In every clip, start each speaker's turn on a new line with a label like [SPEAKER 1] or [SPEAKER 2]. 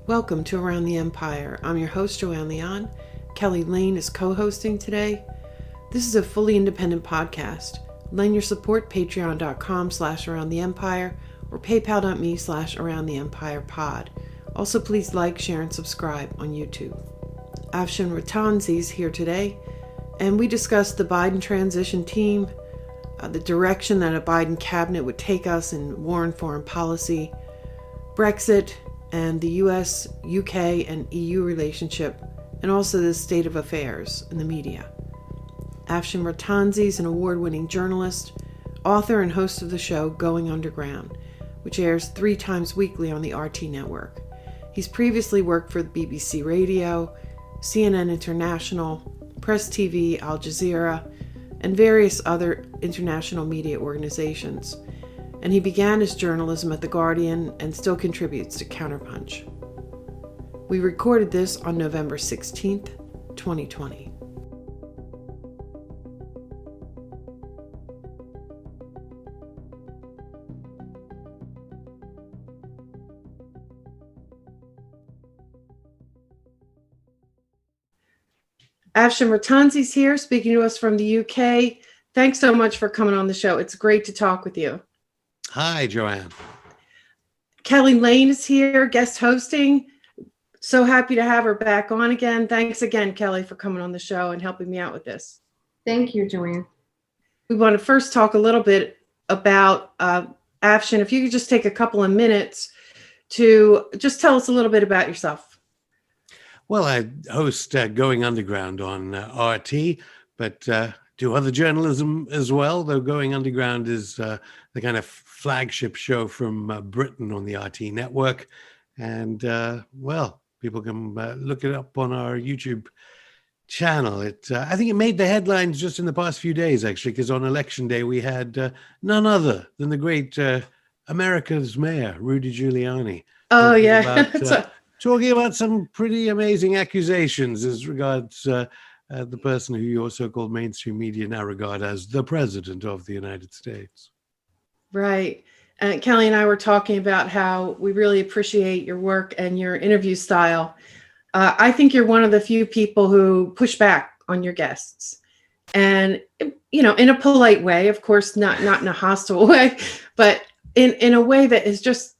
[SPEAKER 1] Welcome to Around the Empire. I'm your host, Joanne Leon. Kelly Lane is co-hosting today. This is a fully independent podcast. Lend your support patreon.com/aroundtheempire or paypal.me/aroundtheempirepod. Also, please like, share, and subscribe on YouTube. Afshin Rattansi is here today, and we discussed the Biden transition team, the direction that a Biden cabinet would take us in war and foreign policy, Brexit, and the US, UK, and EU relationship, and also the state of affairs in the media. Afshin Rattansi is an award-winning journalist, author, and host of the show Going Underground, which airs 3 times weekly on the RT network. He's previously worked for the BBC Radio, CNN International, Press TV, Al Jazeera, and various other international media organizations. And he began his journalism at The Guardian and still contributes to Counterpunch. We recorded this on November 16th, 2020. Afshin Rattansi's here, speaking to us from the UK. Thanks so much for coming on the show. It's great to talk with you.
[SPEAKER 2] Hi, Joanne.
[SPEAKER 1] Kelly Lane is here, guest hosting. So happy to have her back on again. Thanks again, Kelly, for coming on the show and helping me out with this.
[SPEAKER 3] Thank you, Joanne.
[SPEAKER 1] We want to first talk a little bit about Afshin. If you could just take a couple of minutes to just tell us a little bit about yourself.
[SPEAKER 2] Well, I host Going Underground on RT, but do other journalism as well, though Going Underground is the kind of flagship show from Britain on the RT network. And, well, people can look it up on our YouTube channel. I think it made the headlines just in the past few days, actually, because on Election Day we had none other than the great America's mayor, Rudy Giuliani.
[SPEAKER 1] Oh, yeah.
[SPEAKER 2] Talking about some pretty amazing accusations as regards the person who your so-called mainstream media now regard as the president of the United States.
[SPEAKER 1] Right. Kelly and I were talking about how we really appreciate your work and your interview style. I think you're one of the few people who push back on your guests. And, in a polite way, of course, not in a hostile way, but in a way that is just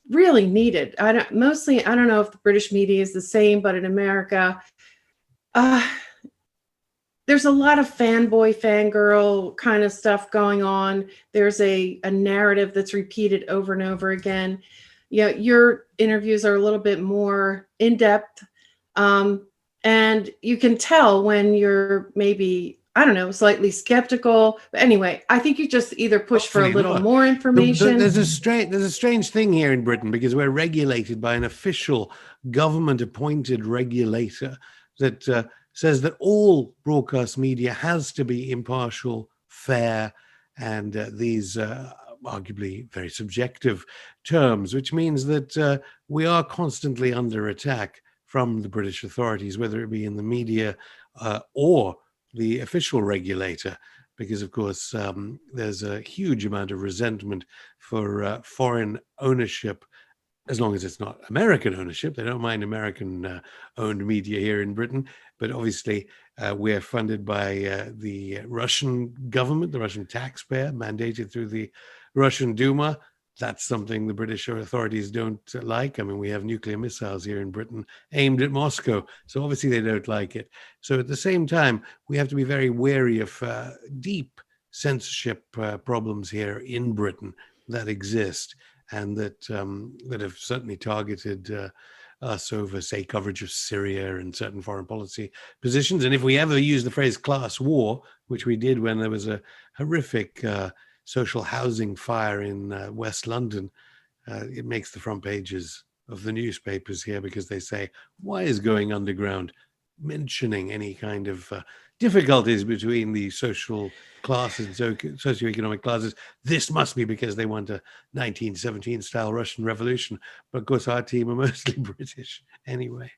[SPEAKER 1] really needed. I don't know if the British media is the same, but in America, there's a lot of fanboy, fangirl kind of stuff going on. There's a narrative that's repeated over and over again. Your interviews are a little bit more in-depth. And you can tell when you're maybe, slightly skeptical. But anyway, I think you just either push for a little more information.
[SPEAKER 2] There's a strange thing here in Britain because we're regulated by an official government-appointed regulator that says that all broadcast media has to be impartial, fair, and these arguably very subjective terms, which means that we are constantly under attack from the British authorities, whether it be in the media or the official regulator, because, of course, there's a huge amount of resentment for foreign ownership, as long as it's not American ownership. They don't mind American-owned media here in Britain. But obviously, we're funded by the Russian government, the Russian taxpayer, mandated through the Russian Duma. That's something the British authorities don't like. I mean, we have nuclear missiles here in Britain aimed at Moscow. So obviously they don't like it. So at the same time, we have to be very wary of deep censorship problems here in Britain that exist and that have certainly targeted us over, say, coverage of Syria and certain foreign policy positions. And if we ever use the phrase class war, which we did when there was a horrific social housing fire in West London, it makes the front pages of the newspapers here because they say, why is Going Underground mentioning any kind of difficulties between the social classes, socioeconomic classes? This must be because they want a 1917 style Russian revolution. But of course, our team are mostly British anyway.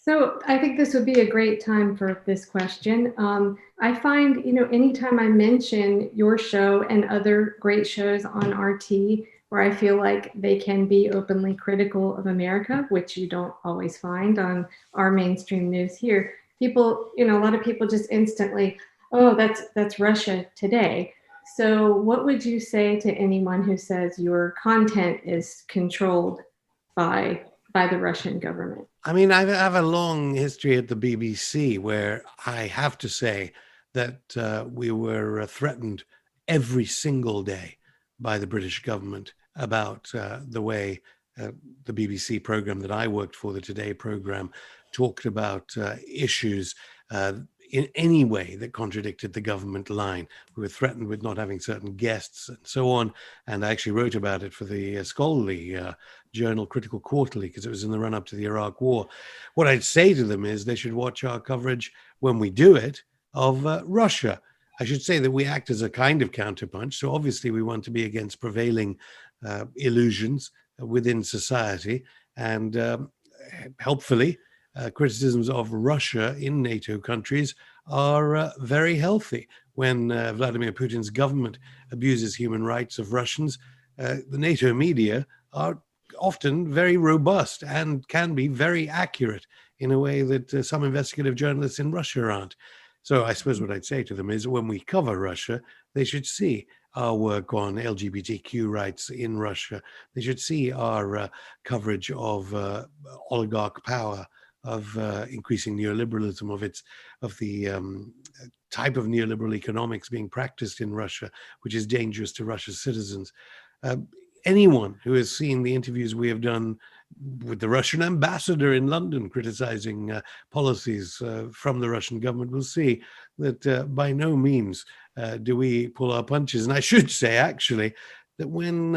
[SPEAKER 3] So I think this would be a great time for this question. I find, anytime I mention your show and other great shows on RT, where I feel like they can be openly critical of America, which you don't always find on our mainstream news here, people, a lot of people just instantly, oh, that's Russia today. So what would you say to anyone who says your content is controlled by by the Russian government?
[SPEAKER 2] I mean, I have a long history at the BBC where I have to say that we were threatened every single day by the British government about the way uh, the BBC program that I worked for, the Today program, talked about issues uh, in any way that contradicted the government line. We were threatened with not having certain guests and so on. And I actually wrote about it for the scholarly journal Critical Quarterly because it was in the run up to the Iraq War. What I'd say to them is they should watch our coverage when we do it of Russia. I should say that we act as a kind of counterpunch. So obviously, we want to be against prevailing illusions within society. And helpfully, criticisms of Russia in NATO countries are very healthy. When Vladimir Putin's government abuses human rights of Russians, the NATO media are often very robust and can be very accurate in a way that some investigative journalists in Russia aren't. So I suppose what I'd say to them is when we cover Russia, they should see our work on LGBTQ rights in Russia. They should see our coverage of oligarch power, of increasing neoliberalism, of the type of neoliberal economics being practiced in Russia, which is dangerous to Russia's citizens. Anyone who has seen the interviews we have done with the Russian ambassador in London criticizing policies from the Russian government will see that by no means do we pull our punches. And I should say, actually, that when,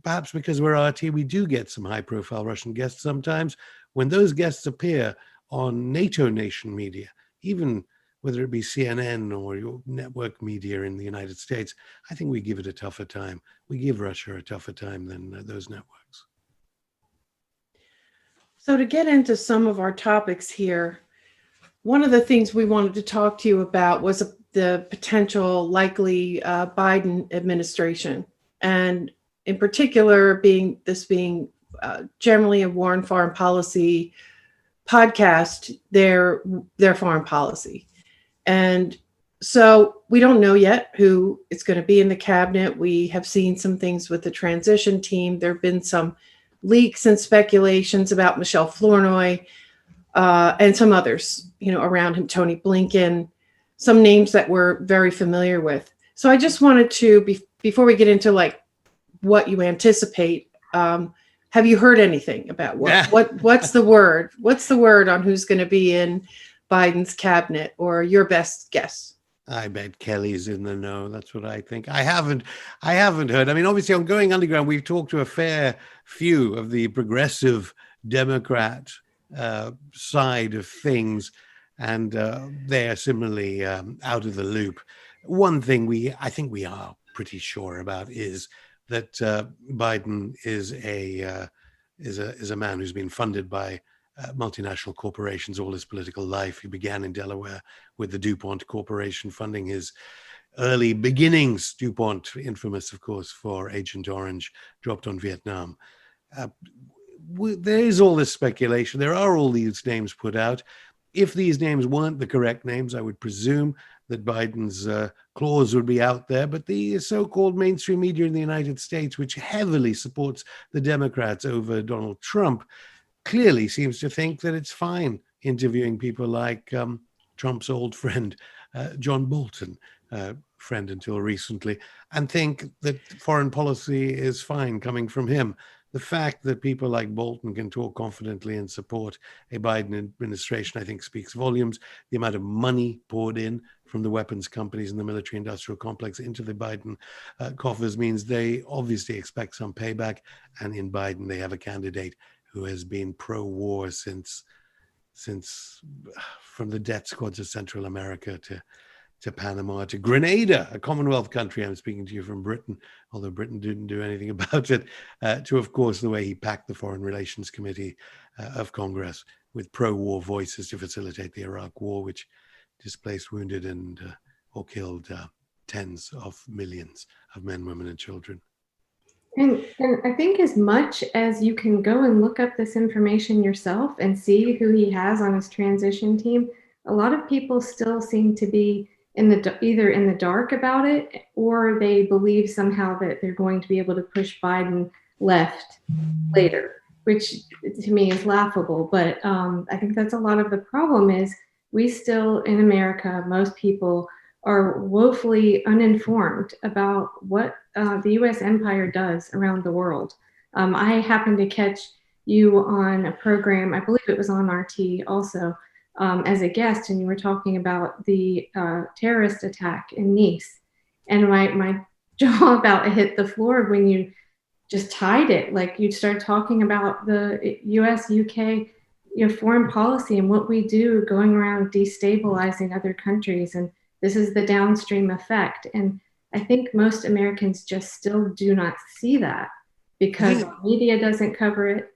[SPEAKER 2] perhaps because we're RT, we do get some high profile Russian guests sometimes. When those guests appear on NATO nation media, even whether it be CNN or your network media in the United States, I think we give it a tougher time. We give Russia a tougher time than those networks.
[SPEAKER 1] So, to get into some of our topics here, one of the things we wanted to talk to you about was the potential likely Biden administration, and in particular, being generally a war and foreign policy podcast, their foreign policy. And so we don't know yet who is going to be in the cabinet. We have seen some things with the transition team. There have been some leaks and speculations about Michelle Flournoy and some others, around him, Tony Blinken, some names that we're very familiar with. So I just wanted to, before we get into like what you anticipate, have you heard anything about what's the word? What's the word on who's going to be in Biden's cabinet, or your best guess?
[SPEAKER 2] I bet Kelly's in the know. That's what I think. I haven't heard. I mean, obviously on Going Underground, we've talked to a fair few of the progressive Democrat side of things, and they are similarly out of the loop. One thing I think we are pretty sure about is that Biden is a man who's been funded by multinational corporations all his political life. He began in Delaware with the DuPont Corporation, funding his early beginnings. DuPont, infamous, of course, for Agent Orange, dropped on Vietnam. There is all this speculation. There are all these names put out. If these names weren't the correct names, I would presume that Biden's clause would be out there. But the so-called mainstream media in the United States, which heavily supports the Democrats over Donald Trump, clearly seems to think that it's fine interviewing people like Trump's old friend, John Bolton, friend until recently, and think that foreign policy is fine coming from him. The fact that people like Bolton can talk confidently and support a Biden administration, I think, speaks volumes. The amount of money poured in from the weapons companies and the military industrial complex into the Biden coffers means they obviously expect some payback. And in Biden, they have a candidate who has been pro-war since from the death squads of Central America to Panama to Grenada, a Commonwealth country. I'm speaking to you from Britain, although Britain didn't do anything about it, to, of course, the way he packed the Foreign Relations Committee of Congress with pro-war voices to facilitate the Iraq War, which displaced, wounded, and or killed tens of millions of men, women, and children.
[SPEAKER 3] And I think as much as you can go and look up this information yourself and see who he has on his transition team, a lot of people still seem to be either in the dark about it, or they believe somehow that they're going to be able to push Biden left later, which to me is laughable. But I think that's a lot of the problem is we still in America, most people are woefully uninformed about what the U.S. empire does around the world. I happened to catch you on a program, I believe it was on RT also, as a guest, and you were talking about the terrorist attack in Nice. And my jaw about hit the floor when you just tied it. Like you'd start talking about the U.S., UK, foreign policy and what we do going around destabilizing other countries. And this is the downstream effect. And I think most Americans just still do not see that because the media doesn't cover it.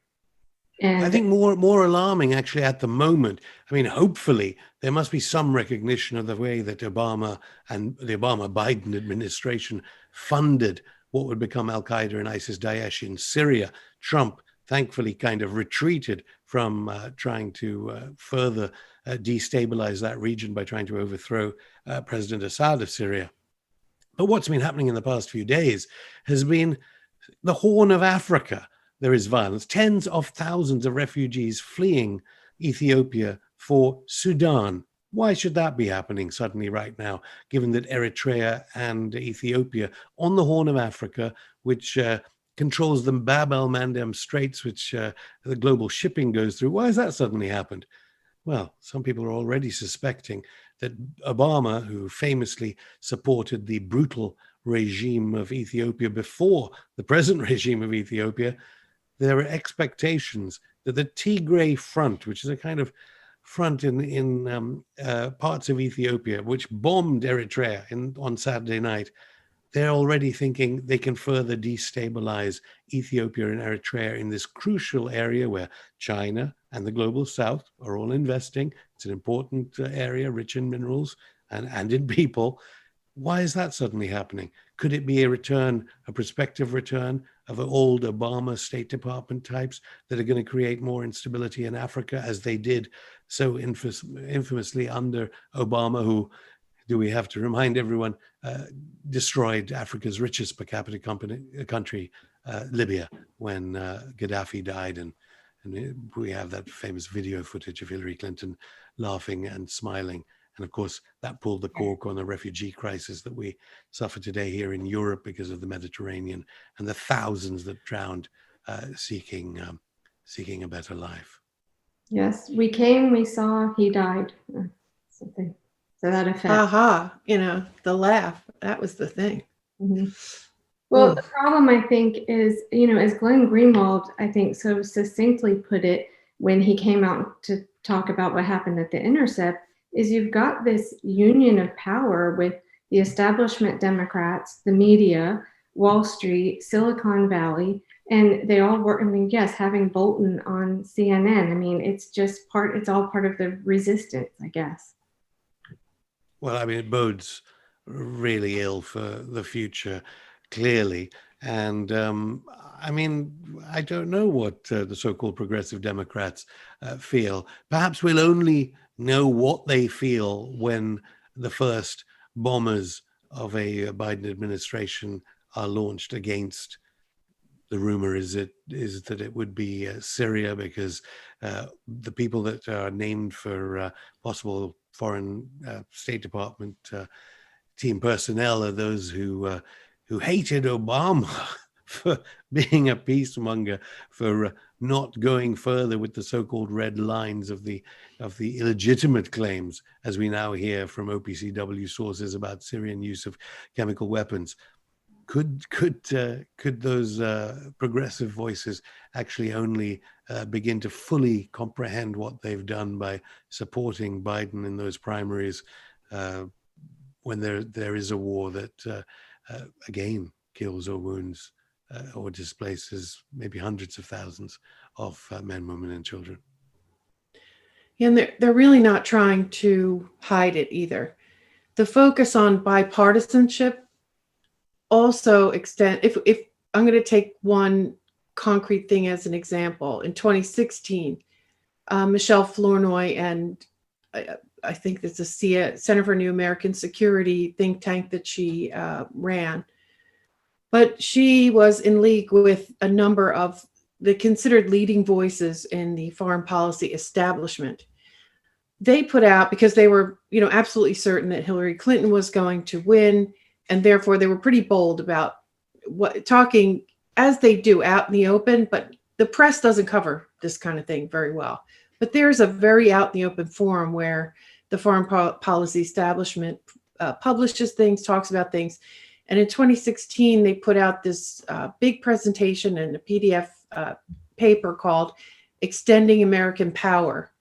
[SPEAKER 3] And
[SPEAKER 2] I think more alarming actually at the moment. I mean, hopefully there must be some recognition of the way that Obama and the Obama-Biden administration funded what would become Al-Qaeda and ISIS-Daesh in Syria. Trump thankfully kind of retreated from trying to further destabilize that region by trying to overthrow President Assad of Syria. But what's been happening in the past few days has been the Horn of Africa. There is violence, tens of thousands of refugees fleeing Ethiopia for Sudan. Why should that be happening suddenly right now, given that Eritrea and Ethiopia on the Horn of Africa, which controls the Bab el-Mandeb Straits, which the global shipping goes through, why has that suddenly happened? Well, some people are already suspecting that Obama, who famously supported the brutal regime of Ethiopia before the present regime of Ethiopia, there are expectations that the Tigray Front, which is a kind of front in parts of Ethiopia, which bombed Eritrea on Saturday night, they're already thinking they can further destabilize Ethiopia and Eritrea in this crucial area where China and the global south are all investing. It's an important area, rich in minerals and in people. Why is that suddenly happening? Could it be a prospective return of old Obama State Department types that are going to create more instability in Africa, as they did so infamously under Obama, who, do we have to remind everyone, destroyed Africa's richest per capita country, Libya, when Gaddafi died. And we have that famous video footage of Hillary Clinton laughing and smiling. And of course, that pulled the cork on the refugee crisis that we suffer today here in Europe because of the Mediterranean and the thousands that drowned seeking a better life.
[SPEAKER 3] Yes, we came, we saw, he died. Something to that effect.
[SPEAKER 1] Aha, the laugh. That was the thing.
[SPEAKER 3] Mm-hmm. Well, the problem, I think, is, as Glenn Greenwald, I think, so succinctly put it when he came out to talk about what happened at the Intercept, is you've got this union of power with the establishment Democrats, the media, Wall Street, Silicon Valley, and they all work. I mean, yes, having Bolton on CNN. I mean, it's all part of the resistance, I guess.
[SPEAKER 2] Well, I mean, it bodes really ill for the future, clearly. And I mean, I don't know what the so-called progressive Democrats feel. Perhaps we'll only know what they feel when the first bombers of a Biden administration are launched against. The rumor is that it would be Syria, because the people that are named for possible foreign State Department team personnel are those who hated Obama for being a peacemonger, for not going further with the so-called red lines of the illegitimate claims, as we now hear from OPCW sources about Syrian use of chemical weapons. Could those progressive voices actually only begin to fully comprehend what they've done by supporting Biden in those primaries when there is a war that again kills or wounds or displaces maybe hundreds of thousands of men, women, and children?
[SPEAKER 1] And they're really not trying to hide it either. The focus on bipartisanship also extend, if I'm going to take one concrete thing as an example, in 2016, Michelle Flournoy and I think it's a Center for New American Security think tank that she ran, but she was in league with a number of the considered leading voices in the foreign policy establishment. They put out, because they were, absolutely certain that Hillary Clinton was going to win, and therefore they were pretty bold about what talking, as they do, out in the open, but the press doesn't cover this kind of thing very well. But there's a very out in the open forum where the foreign policy establishment publishes things, talks about things. And in 2016, they put out this big presentation and a PDF paper called Extending American Power: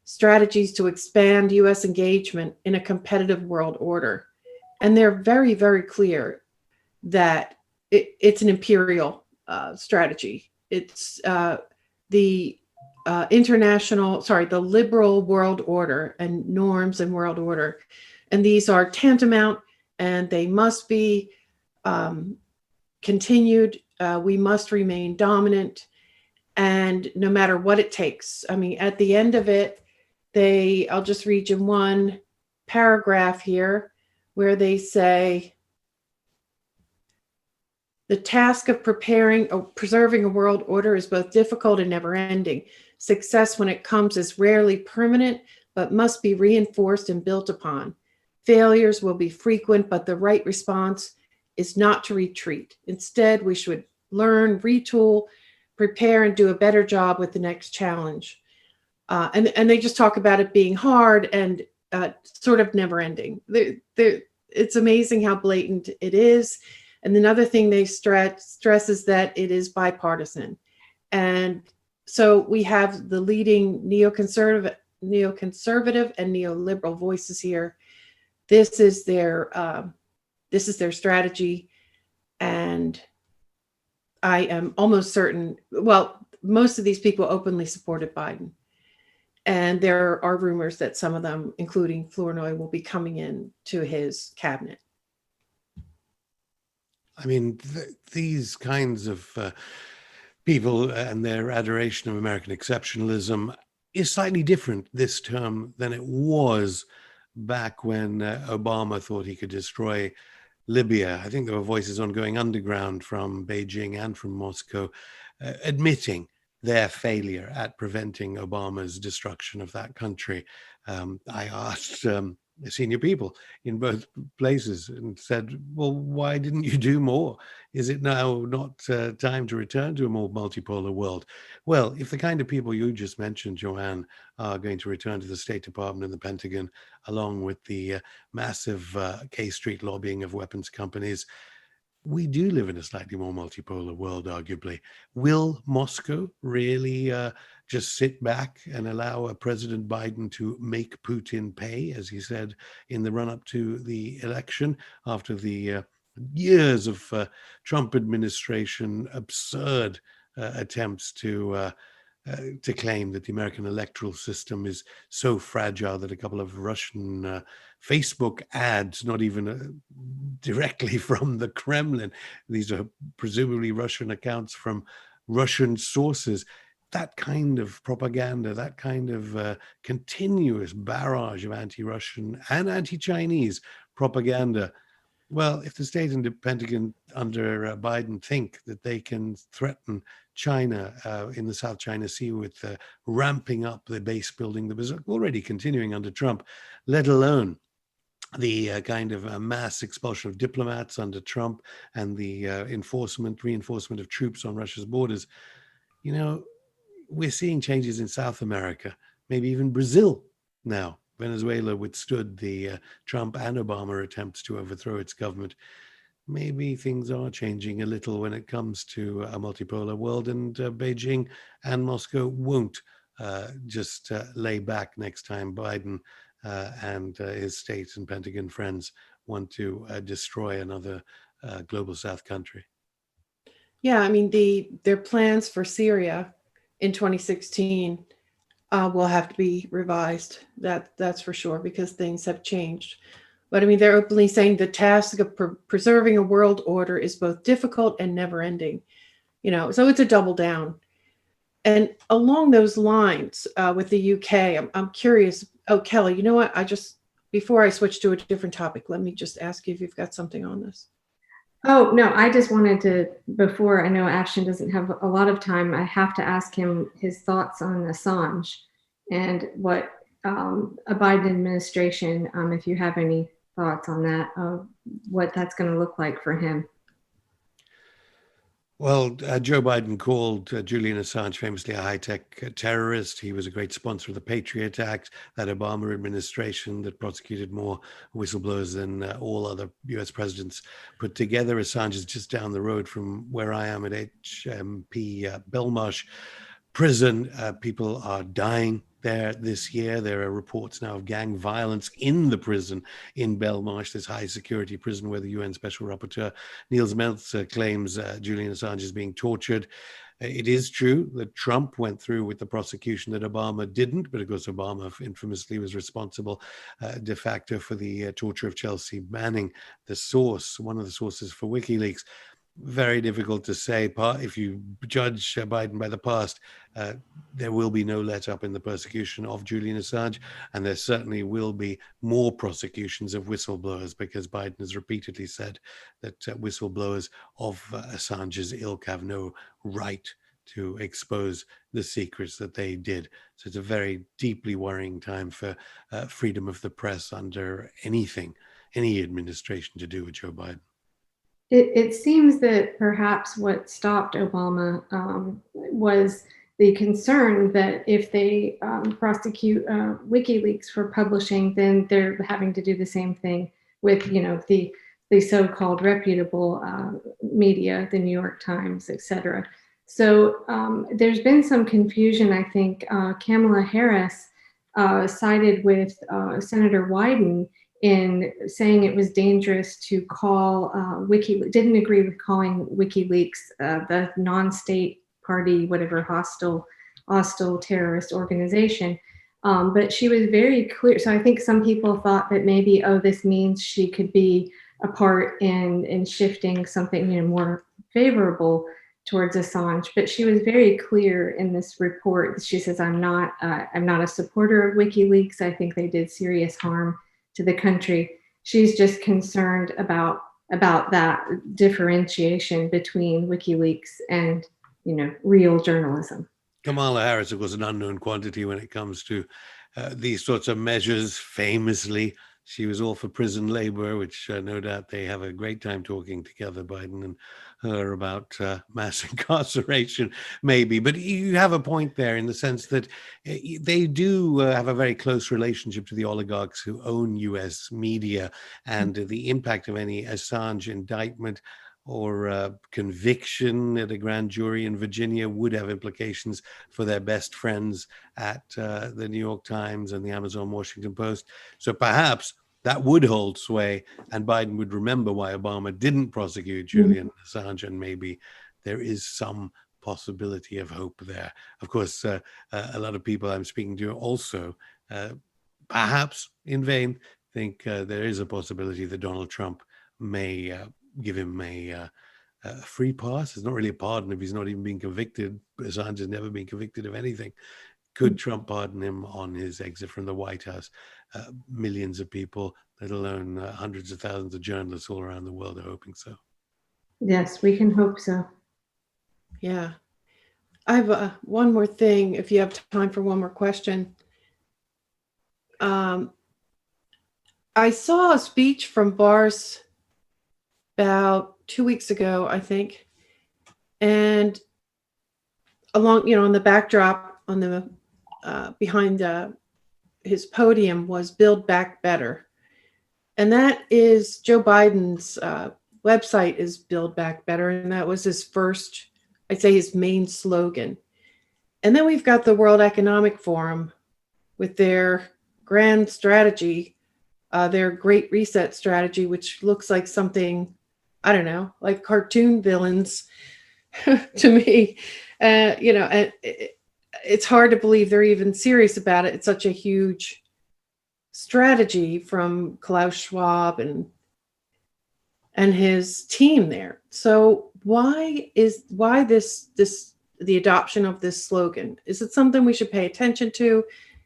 [SPEAKER 1] Strategies to Expand U.S. Engagement in a Competitive World Order. And they're very, very clear that it's an imperial strategy. It's the the liberal world order and norms and world order. And these are tantamount, and they must be continued. We must remain dominant, and no matter what it takes. I mean, at the end of it, I'll just read you one paragraph here where they say, the task of preserving a world order is both difficult and never ending. Success, when it comes, is rarely permanent, but must be reinforced and built upon. Failures will be frequent, but the right response is not to retreat. Instead, we should learn, retool, prepare, and do a better job with the next challenge. And they just talk about it being hard and sort of never ending. It's amazing how blatant it is. And another thing they stress is that it is bipartisan. And so we have the leading neoconservative and neoliberal voices here. This is their strategy. And I am almost certain, well, most of these people openly supported Biden. And there are rumors that some of them, including Flournoy, will be coming in to his cabinet.
[SPEAKER 2] I mean, these kinds of people and their adoration of American exceptionalism is slightly different this term than it was back when Obama thought he could destroy Libya. I think there were voices on going underground from Beijing and from Moscow admitting their failure at preventing Obama's destruction of that country. I asked senior people in both places and said, well, why didn't you do more? Is it now not time to return to a more multipolar world? Well, if the kind of people you just mentioned, Joanne, are going to return to the State Department and the Pentagon, along with the massive K Street lobbying of weapons companies, we do live in a slightly more multipolar world, arguably. Will Moscow really just sit back and allow President Biden to make Putin pay, as he said in the run-up to the election, after the years of Trump administration absurd attempts to claim that the American electoral system is so fragile that a couple of Russian Facebook ads, not even directly from the Kremlin, these are presumably Russian accounts from Russian sources, that kind of propaganda, that kind of continuous barrage of anti-Russian and anti-Chinese propaganda. Well, if the state and the Pentagon under Biden think that they can threaten China in the South China Sea with ramping up the base building that was already continuing under Trump, let alone the kind of mass expulsion of diplomats under Trump and the reinforcement of troops on Russia's borders, we're seeing changes in South America, maybe even Brazil now. Venezuela withstood the Trump and Obama attempts to overthrow its government. Maybe things are changing a little when it comes to a multipolar world, and Beijing and Moscow won't just lay back next time Biden and his state and Pentagon friends want to destroy another global South country.
[SPEAKER 1] Yeah, I mean, their plans for Syria in 2016 will have to be revised. That's for sure, because things have changed. But I mean, they're openly saying the task of preserving a world order is both difficult and never ending. So it's a double down. And along those lines, with the UK, I'm curious. Oh, Kelly, you know what? Before I switch to a different topic, let me just ask you if you've got something on this.
[SPEAKER 3] Oh, no, I just wanted to, before, I know Afshin doesn't have a lot of time, I have to ask him his thoughts on Assange and what a Biden administration, if you have any thoughts on that, what that's going to look like for him.
[SPEAKER 2] Well, Joe Biden called Julian Assange famously a high-tech terrorist. He was a great sponsor of the Patriot Act, that Obama administration that prosecuted more whistleblowers than all other U.S. presidents put together. Assange is just down the road from where I am at HMP Belmarsh prison. People are dying there this year. There are reports now of gang violence in the prison in Belmarsh, this high security prison where the UN Special Rapporteur Niels Meltzer claims Julian Assange is being tortured. It is true that Trump went through with the prosecution that Obama didn't, but of course Obama infamously was responsible de facto for the torture of Chelsea Manning, one of the sources for WikiLeaks. Very difficult to say. If you judge Biden by the past, there will be no let up in the persecution of Julian Assange, and there certainly will be more prosecutions of whistleblowers, because Biden has repeatedly said that whistleblowers of Assange's ilk have no right to expose the secrets that they did. So it's a very deeply worrying time for freedom of the press under any administration to do with Joe Biden.
[SPEAKER 3] It seems that perhaps what stopped Obama was the concern that if they prosecute WikiLeaks for publishing, then they're having to do the same thing with, the so-called reputable media, the New York Times, et cetera. So there's been some confusion. I think Kamala Harris sided with Senator Wyden in saying it was dangerous to call didn't agree with calling WikiLeaks the non-state party, whatever, hostile terrorist organization. But she was very clear. So I think some people thought that maybe, this means she could be a part in shifting something, more favorable towards Assange. But she was very clear in this report. She says, I'm not a supporter of WikiLeaks. I think they did serious harm to the country. She's just concerned about that differentiation between WikiLeaks and real journalism.
[SPEAKER 2] Kamala Harris, of course, an unknown quantity when it comes to these sorts of measures. Famously, she was all for prison labor, which no doubt they have a great time talking together, Biden and her, about mass incarceration, maybe. But you have a point there in the sense that they do have a very close relationship to the oligarchs who own U.S. media, and the impact of any Assange indictment or conviction at a grand jury in Virginia would have implications for their best friends at the New York Times and the Amazon Washington Post. So perhaps that would hold sway, and Biden would remember why Obama didn't prosecute Julian Assange, and maybe there is some possibility of hope there. Of course, a lot of people I'm speaking to also, perhaps in vain, think there is a possibility that Donald Trump may give him a free pass. It's not really a pardon if he's not even been convicted. Assange has never been convicted of anything. Could Trump pardon him on his exit from the White House? Millions of people, let alone hundreds of thousands of journalists all around the world, are hoping so.
[SPEAKER 3] Yes, we can hope so.
[SPEAKER 1] Yeah. I have one more thing, if you have time for one more question. I saw a speech from Boris about 2 weeks ago, I think, and along, on the backdrop, on the behind his podium was "Build Back Better," and that is Joe Biden's website is "Build Back Better," and that was his first, I'd say, his main slogan. And then we've got the World Economic Forum with their grand strategy, their Great Reset strategy, which looks like something, I don't know, like cartoon villains to me. it's hard to believe they're even serious about it. It's such a huge strategy from Klaus Schwab and his team there. So why this the adoption of this slogan? Is it something we should pay attention to?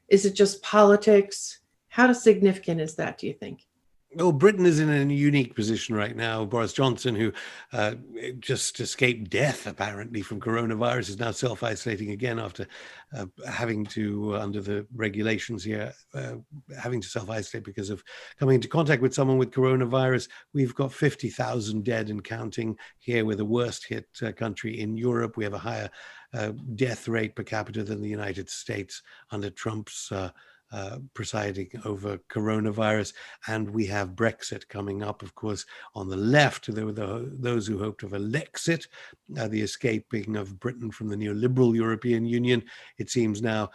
[SPEAKER 1] Is it just politics? How significant is that, do you think?
[SPEAKER 2] Well, Britain is in a unique position right now. Boris Johnson, who just escaped death apparently from coronavirus, is now self-isolating again after having to, under the regulations here, having to self-isolate because of coming into contact with someone with coronavirus. We've got 50,000 dead and counting here. We're the worst hit country in Europe. We have a higher death rate per capita than the United States under Trump's presiding over coronavirus. And we have Brexit coming up, of course. On the left, there were those who hoped of a Lexit, the escaping of Britain from the neoliberal European Union. It seems now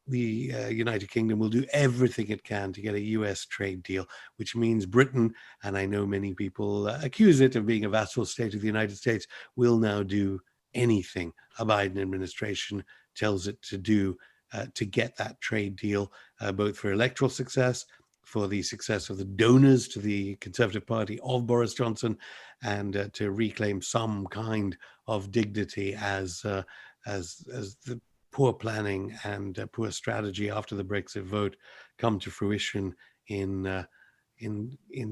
[SPEAKER 2] the United Kingdom will do everything it can to get a US trade deal, which means Britain, and I know many people accuse it of being a vassal state of the United States, will now do anything a Biden administration tells it to do to get that trade deal, both for electoral success, for the success of the donors to the Conservative Party of Boris Johnson, and to reclaim some kind of dignity as the poor planning and poor strategy after the Brexit vote come to fruition in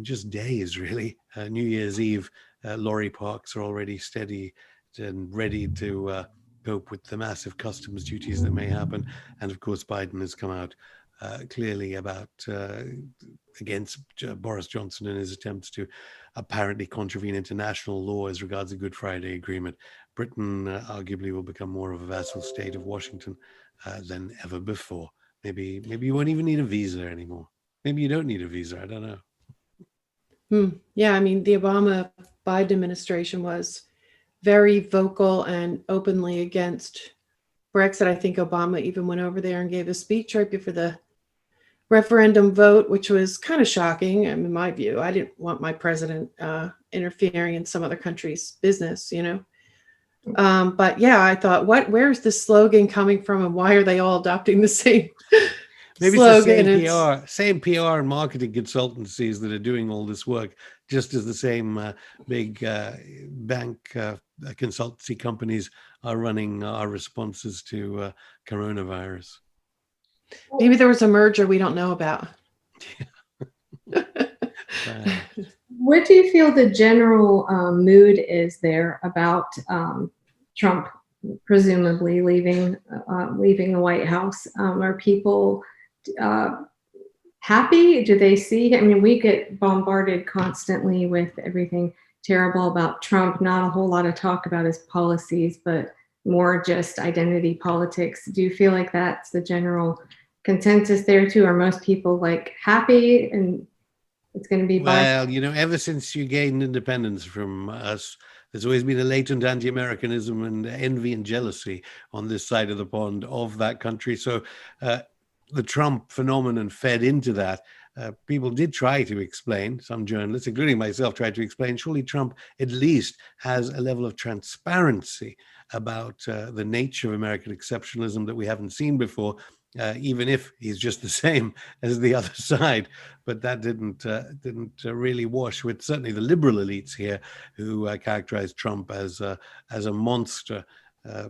[SPEAKER 2] just days, really. New Year's Eve, lorry parks are already steady and ready to cope with the massive customs duties that may happen. And of course, Biden has come out clearly about against Boris Johnson and his attempts to apparently contravene international law as regards the Good Friday Agreement. Britain arguably will become more of a vassal state of Washington than ever before. Maybe you won't even need a visa anymore. Maybe you don't need a visa. I don't know.
[SPEAKER 1] Yeah, I mean, the Obama-Biden administration was very vocal and openly against Brexit. I think Obama even went over there and gave a speech right before the referendum vote, which was kind of shocking. In my view, I didn't want my president interfering in some other country's business, you know. But yeah, I thought, where's this slogan coming from, and why are they all adopting the same
[SPEAKER 2] Maybe
[SPEAKER 1] slogan?
[SPEAKER 2] It's the same PR and marketing consultancies that are doing all this work, just as the same big bank consultancy companies are running our responses to coronavirus.
[SPEAKER 1] Maybe there was a merger we don't know about.
[SPEAKER 3] What do you feel the general mood is there about Trump presumably leaving the White House? Are people happy? Do they see? I mean, we get bombarded constantly with everything terrible about Trump. Not a whole lot of talk about his policies, but more just identity politics. Do you feel like that's the general consensus there too? Are most people like happy and it's going to be
[SPEAKER 2] well, you know, ever since you gained independence from us, there's always been a latent anti-Americanism and envy and jealousy on this side of the pond of that country. So the Trump phenomenon fed into that. People did try to explain, some journalists, including myself, tried to explain, surely Trump at least has a level of transparency about the nature of American exceptionalism that we haven't seen before, even if he's just the same as the other side. But that didn't really wash with certainly the liberal elites here, who characterized Trump as a monster,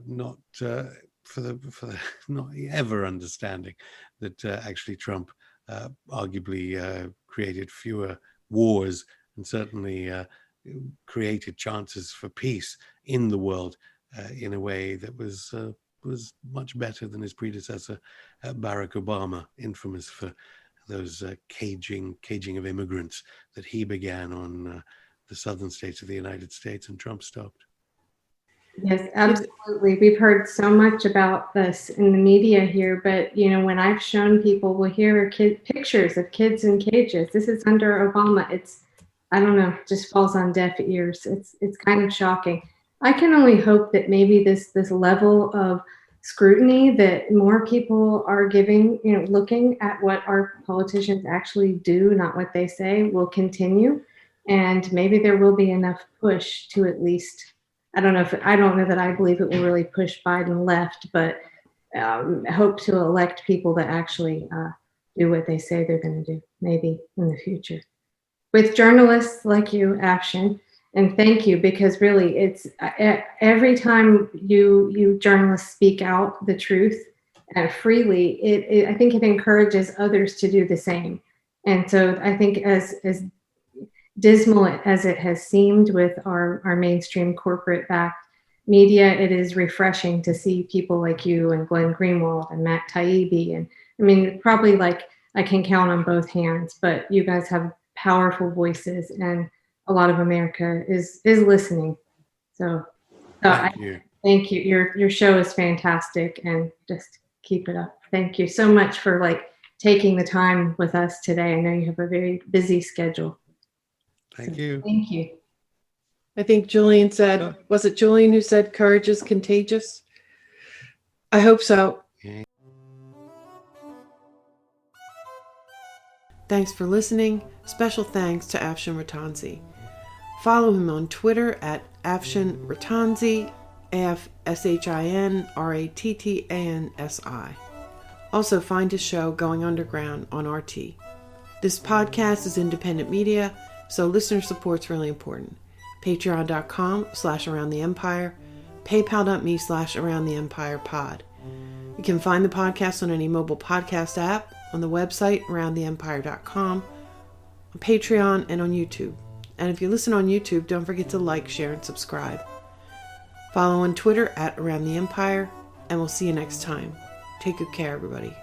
[SPEAKER 2] not for the not ever understanding that actually Trump arguably created fewer wars and certainly created chances for peace in the world in a way that was much better than his predecessor, Barack Obama, infamous for those caging of immigrants that he began on the southern states of the United States, and Trump stopped.
[SPEAKER 3] Yes, absolutely. We've heard so much about this in the media here, but you know, when I've shown people, well, here are pictures of kids in cages. This is under Obama. It's, I don't know, just falls on deaf ears. It's kind of shocking. I can only hope that maybe this level of scrutiny that more people are giving, you know, looking at what our politicians actually do, not what they say, will continue, and maybe there will be enough push to at least. I don't know that I believe it will really push Biden left, but hope to elect people that actually do what they say they're going to do, maybe in the future. With journalists like you, Afshin, and thank you, because really it's every time you journalists speak out the truth freely, I think it encourages others to do the same. And so I think as dismal as it has seemed with our mainstream corporate backed media, it is refreshing to see people like you and Glenn Greenwald and Matt Taibbi. And I mean, probably like I can count on both hands, but you guys have powerful voices, and a lot of America is listening. So
[SPEAKER 2] Thank you.
[SPEAKER 3] Thank you. Your show is fantastic, and just keep it up. Thank you so much for taking the time with us today. I know you have a very busy schedule.
[SPEAKER 2] Thank you.
[SPEAKER 3] Thank you.
[SPEAKER 1] I think Julian said, was it Julian who said courage is contagious? I hope so.
[SPEAKER 2] Yeah.
[SPEAKER 1] Thanks for listening. Special thanks to Afshin Rattansi. Follow him on Twitter at Afshin Rattansi, AFSHIN RATTANSI. Also find his show Going Underground on RT. This podcast is independent media, so listener support's really important. Patreon.com/AroundTheEmpire, PayPal.me/AroundTheEmpirePod. You can find the podcast on any mobile podcast app, on the website AroundTheEmpire.com, on Patreon, and on YouTube. And if you listen on YouTube, don't forget to like, share, and subscribe. Follow on Twitter at Around the Empire, and we'll see you next time. Take good care, everybody.